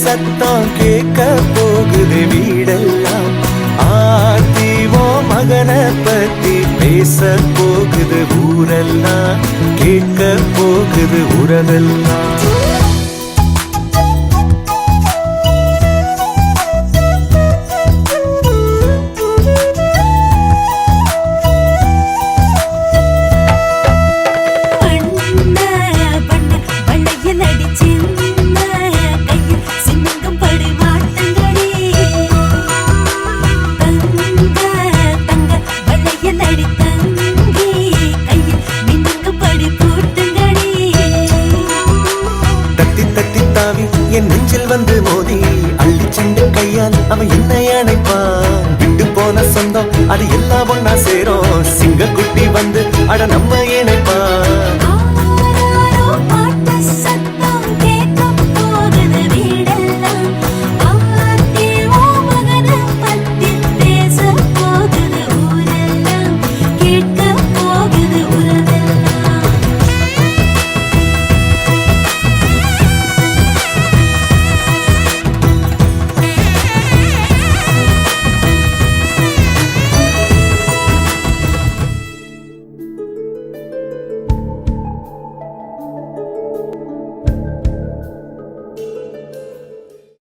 சத்தம் கேட்க போகுது வீடெல்லாம். ஆத்திவோ மகனை பத்தி பேச போகுது ஊரெல்லாம், கேட்க போகுது உறவெல்லாம். என் நெஞ்சில் வந்து மோதி அள்ளி சென்று கையால் அவன் என்னை அணைப்பான். விட்டு போன சொந்தம் அது எல்லாம் ஒன்னா சேரும். சிங்க குட்டி வந்து அட நம்ம